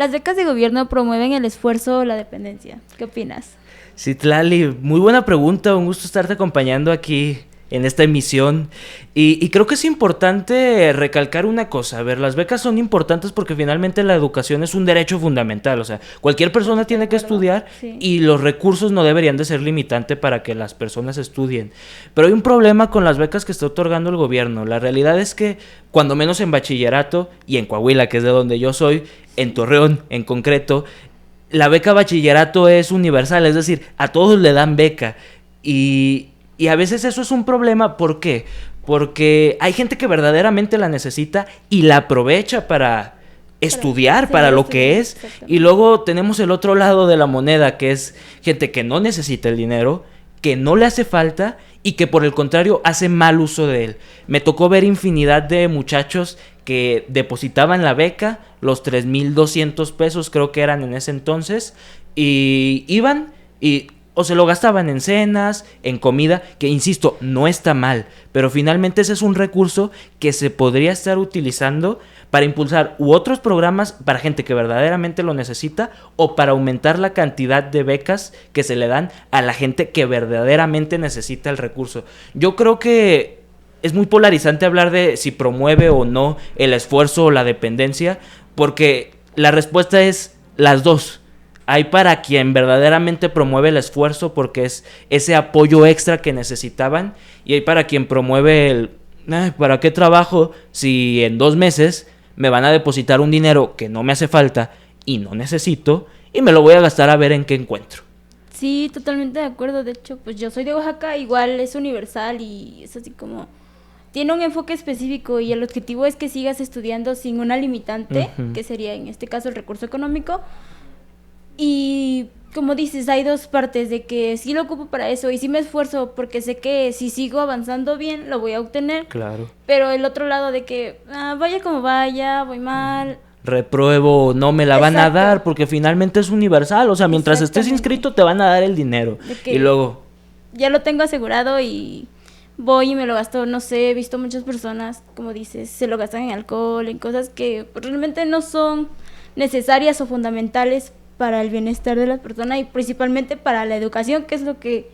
¿las becas de gobierno promueven el esfuerzo o la dependencia? ¿Qué opinas? Citlali, muy buena pregunta, un gusto estarte acompañando aquí en esta emisión. Y creo que es importante recalcar una cosa. A ver, las becas son importantes porque finalmente la educación es un derecho fundamental. O sea, cualquier persona tiene que estudiar, sí, y los recursos no deberían de ser limitante para que las personas estudien. Pero hay un problema con las becas que está otorgando el gobierno. La realidad es que, cuando menos en bachillerato y en Coahuila, que es de donde yo soy, en Torreón en concreto, la beca bachillerato es universal, es decir, a todos le dan beca. Y a veces eso es un problema. ¿Por qué? Porque hay gente que verdaderamente la necesita y la aprovecha para estudiar, para lo que es. Y luego tenemos el otro lado de la moneda, que es gente que no necesita el dinero, que no le hace falta y que por el contrario hace mal uso de él. Me tocó ver infinidad de muchachos que depositaban la beca, los 3,200 pesos creo que eran en ese entonces, y iban y o se lo gastaban en cenas, en comida, que insisto, no está mal, pero finalmente ese es un recurso que se podría estar utilizando para impulsar otros programas para gente que verdaderamente lo necesita, o para aumentar la cantidad de becas que se le dan a la gente que verdaderamente necesita el recurso. Yo creo que es muy polarizante hablar de si promueve o no el esfuerzo o la dependencia, porque la respuesta es las dos. Hay para quien verdaderamente promueve el esfuerzo porque es ese apoyo extra que necesitaban, y hay para quien promueve el ¿para qué trabajo si en 2 meses me van a depositar un dinero que no me hace falta y no necesito, y me lo voy a gastar a ver en qué encuentro? Sí, totalmente de acuerdo. De hecho, pues yo soy de Oaxaca, igual es universal y es así como... Tiene un enfoque específico y el objetivo es que sigas estudiando sin una limitante, que sería en este caso el recurso económico. Y como dices, hay dos partes, de que sí lo ocupo para eso y sí me esfuerzo porque sé que si sigo avanzando bien lo voy a obtener. Claro. Pero el otro lado de que vaya como vaya, voy mal, repruebo, no me la van a dar, porque finalmente es universal. O sea, mientras estés inscrito te van a dar el dinero. Y luego ya lo tengo asegurado y voy y me lo gasto. No sé, he visto muchas personas, como dices, se lo gastan en alcohol, en cosas que realmente no son necesarias o fundamentales para el bienestar de la persona y principalmente para la educación, que es lo que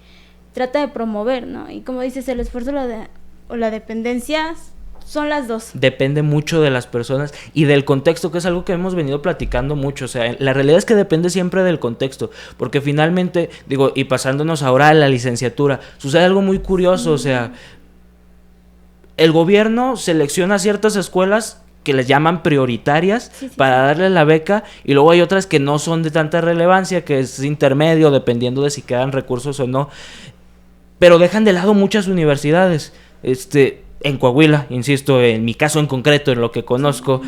trata de promover, ¿no? Y como dices, el esfuerzo o la dependencia son las dos. Depende mucho de las personas y del contexto, que es algo que hemos venido platicando mucho. O sea, la realidad es que depende siempre del contexto, porque finalmente, digo, y pasándonos ahora a la licenciatura, sucede algo muy curioso. O sea, el gobierno selecciona ciertas escuelas que les llaman prioritarias para darle la beca, y luego hay otras que no son de tanta relevancia, que es intermedio, dependiendo de si quedan recursos o no, pero dejan de lado muchas universidades. En Coahuila, insisto, en mi caso en concreto, en lo que conozco,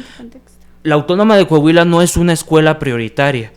la Autónoma de Coahuila no es una escuela prioritaria,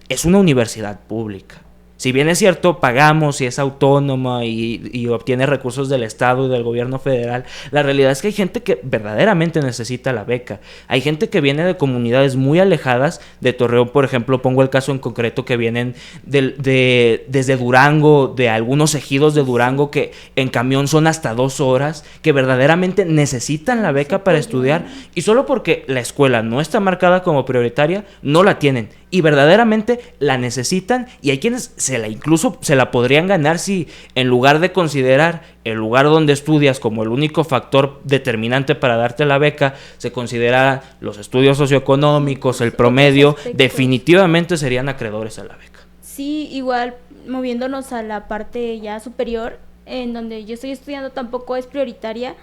es una universidad pública. Si bien es cierto, pagamos y es autónoma y obtiene recursos del Estado y del gobierno federal, la realidad es que hay gente que verdaderamente necesita la beca. Hay gente que viene de comunidades muy alejadas de Torreón, por ejemplo, pongo el caso en concreto, que vienen desde Durango, de algunos ejidos de Durango, que en camión son hasta 2 horas, que verdaderamente necesitan la beca para estudiar, y solo porque la escuela no está marcada como prioritaria, no la tienen. Y verdaderamente la necesitan, y hay quienes incluso se la podrían ganar si, en lugar de considerar el lugar donde estudias como el único factor determinante para darte la beca, se consideraran los estudios socioeconómicos, el promedio, definitivamente serían acreedores a la beca. Sí, igual moviéndonos a la parte ya superior, en donde yo estoy estudiando, tampoco es prioritaria.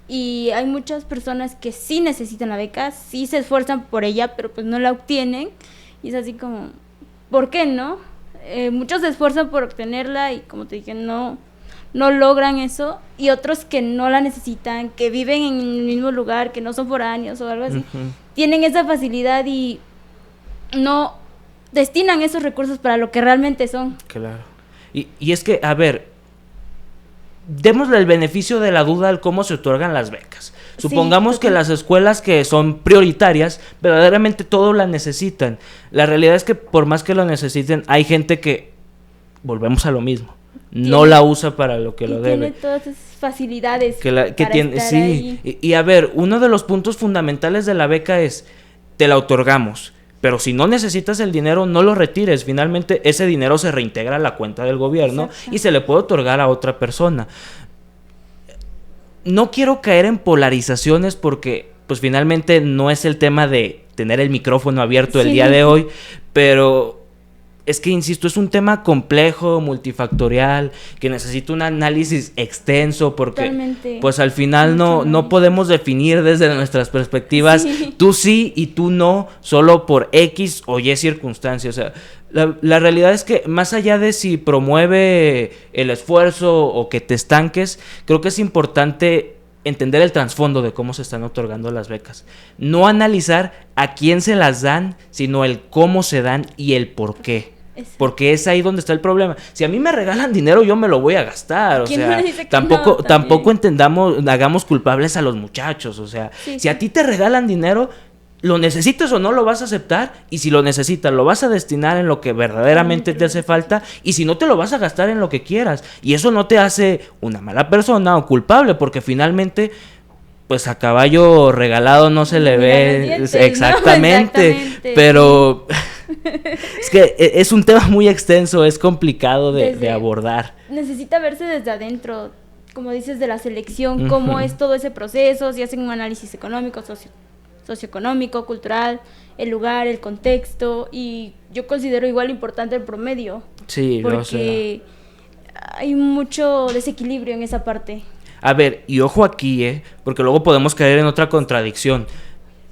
Y hay muchas personas que sí necesitan la beca, sí se esfuerzan por ella, pero pues no la obtienen. Y es así como, ¿por qué no? Muchos se esfuerzan por obtenerla y, como te dije, no logran eso. Y otros que no la necesitan, que viven en el mismo lugar, que no son foráneos o algo así, tienen esa facilidad y no destinan esos recursos para lo que realmente son. Claro. Y es que, a ver, démosle el beneficio de la duda al cómo se otorgan las becas. Supongamos que las escuelas que son prioritarias verdaderamente todo la necesitan. La realidad es que por más que lo necesiten, hay gente que, volvemos a lo mismo, no la usa para lo que lo debe. Tiene todas esas facilidades que tiene, estar sí. Y a ver, uno de los puntos fundamentales de la beca es, te la otorgamos, Pero si no necesitas el dinero, no lo retires. Finalmente, ese dinero se reintegra a la cuenta del gobierno. Exacto. Y se le puede otorgar a otra persona. No quiero caer en polarizaciones porque, pues finalmente no es el tema de tener el micrófono abierto el día de hoy, pero es que, insisto, es un tema complejo, multifactorial, que necesita un análisis extenso porque, totalmente, pues al final no podemos definir desde nuestras perspectivas, tú sí y tú no, solo por X o Y circunstancias. O sea, la realidad es que más allá de si promueve el esfuerzo o que te estanques, creo que es importante entender el trasfondo de cómo se están otorgando las becas. No analizar a quién se las dan, sino el cómo se dan y el por qué. Porque es ahí donde está el problema. Si a mí me regalan dinero, yo me lo voy a gastar. O sea, tampoco hagamos culpables a los muchachos. O sea, si a ti te regalan dinero, lo necesitas o no lo vas a aceptar. Y si lo necesitas, lo vas a destinar en lo que verdaderamente te hace falta. Y si no, te lo vas a gastar en lo que quieras. Y eso no te hace una mala persona o culpable, porque finalmente, pues a caballo regalado no se le ve dientes, exactamente. Pero es que es un tema muy extenso, es complicado de abordar. Necesita verse desde adentro, como dices, de la selección, cómo es todo ese proceso, si hacen un análisis económico, socioeconómico, cultural, el lugar, el contexto, y yo considero igual importante el promedio. Sí, porque hay mucho desequilibrio en esa parte. A ver, y ojo aquí, porque luego podemos caer en otra contradicción.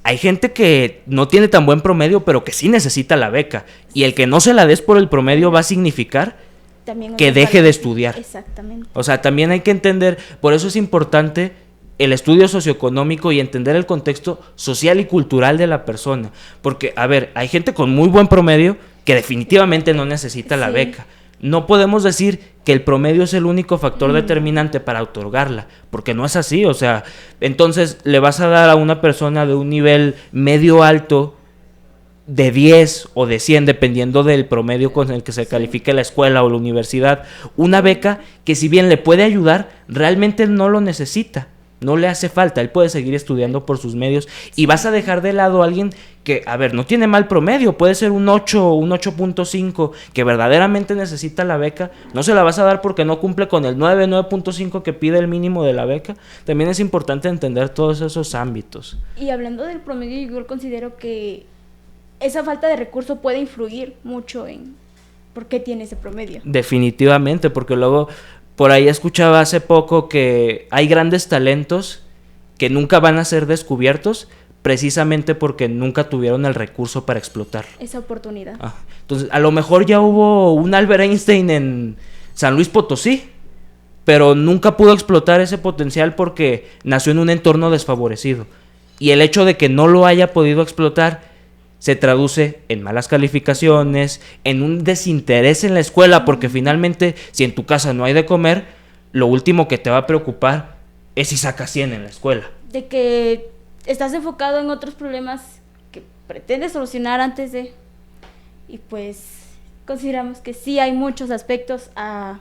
Hay gente que no tiene tan buen promedio, pero que sí necesita la beca. Y el que no se la des por el promedio va a significar también que deje de estudiar. Exactamente. O sea, también hay que entender, por eso es importante el estudio socioeconómico y entender el contexto social y cultural de la persona. Porque, a ver, hay gente con muy buen promedio que definitivamente no necesita la beca. No podemos decir que el promedio es el único factor determinante para otorgarla, porque no es así. O sea, entonces le vas a dar a una persona de un nivel medio alto de 10 o de 100, dependiendo del promedio con el que se califique la escuela o la universidad, una beca que, si bien le puede ayudar, realmente no lo necesita. No le hace falta, él puede seguir estudiando por sus medios, y vas a dejar de lado a alguien que, a ver, no tiene mal promedio, puede ser un 8 o un 8.5, que verdaderamente necesita la beca. No se la vas a dar porque no cumple con el 9.5 que pide el mínimo de la beca. También es importante entender todos esos ámbitos. Y hablando del promedio, yo considero que esa falta de recurso puede influir mucho en por qué tiene ese promedio. Definitivamente, porque luego por ahí escuchaba hace poco que hay grandes talentos que nunca van a ser descubiertos precisamente porque nunca tuvieron el recurso para explotar esa oportunidad. Entonces, a lo mejor ya hubo un Albert Einstein en San Luis Potosí, pero nunca pudo explotar ese potencial porque nació en un entorno desfavorecido. Y el hecho de que no lo haya podido explotar se traduce en malas calificaciones, en un desinterés en la escuela, porque finalmente, si en tu casa no hay de comer, lo último que te va a preocupar es si sacas 100 en la escuela. De que estás enfocado en otros problemas que pretendes solucionar antes de... Y pues consideramos que sí hay muchos aspectos a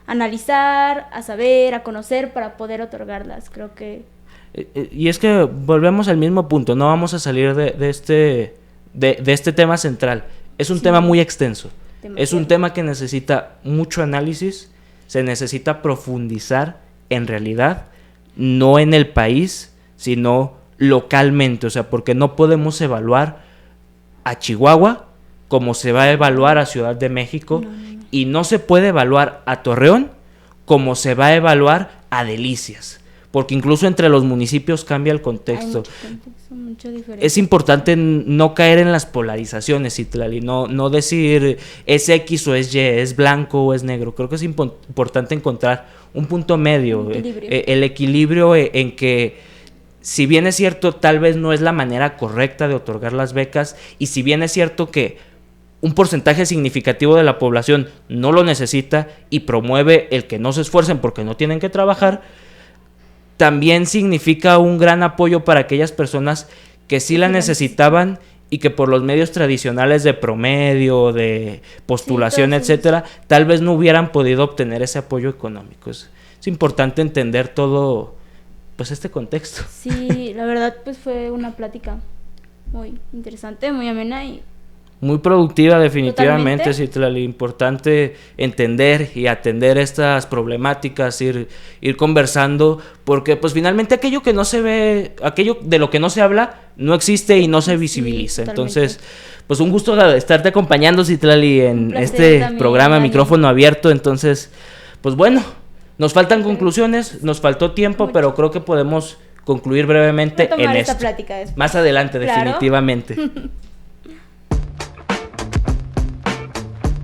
analizar, a saber, a conocer para poder otorgarlas. Creo que... Y es que volvemos al mismo punto, no vamos a salir de este tema central. Es un tema muy extenso. Demasiado. Es un tema que necesita mucho análisis, se necesita profundizar en realidad, no en el país, sino localmente. O sea, porque no podemos evaluar a Chihuahua como se va a evaluar a Ciudad de México, y no se puede evaluar a Torreón como se va a evaluar a Delicias, porque incluso entre los municipios cambia el contexto. Mucha diferencia. Es importante no caer en las polarizaciones, Citlali, no decir es X o es Y, es blanco o es negro. Creo que es importante encontrar un punto medio, el equilibrio en que, si bien es cierto, tal vez no es la manera correcta de otorgar las becas, y si bien es cierto que un porcentaje significativo de la población no lo necesita y promueve el que no se esfuercen porque no tienen que trabajar, también significa un gran apoyo para aquellas personas que sí la necesitaban y que por los medios tradicionales de promedio, de postulación, etcétera, tal vez no hubieran podido obtener ese apoyo económico. Es importante entender todo, pues, este contexto. Sí, la verdad, pues fue una plática muy interesante, muy amena y muy productiva definitivamente, totalmente. Citlali. Importante entender y atender estas problemáticas, ir conversando, porque pues finalmente aquello que no se ve, aquello de lo que no se habla, no existe y no se visibiliza. Sí, Entonces, pues un gusto estarte acompañando, Citlali, un en placer este también, programa Dani. Micrófono Abierto. Entonces, pues bueno, nos faltan conclusiones, nos faltó tiempo, Mucho. pero creo que podemos concluir brevemente Retomar en esta esto. plática después. Más adelante, Claro. definitivamente.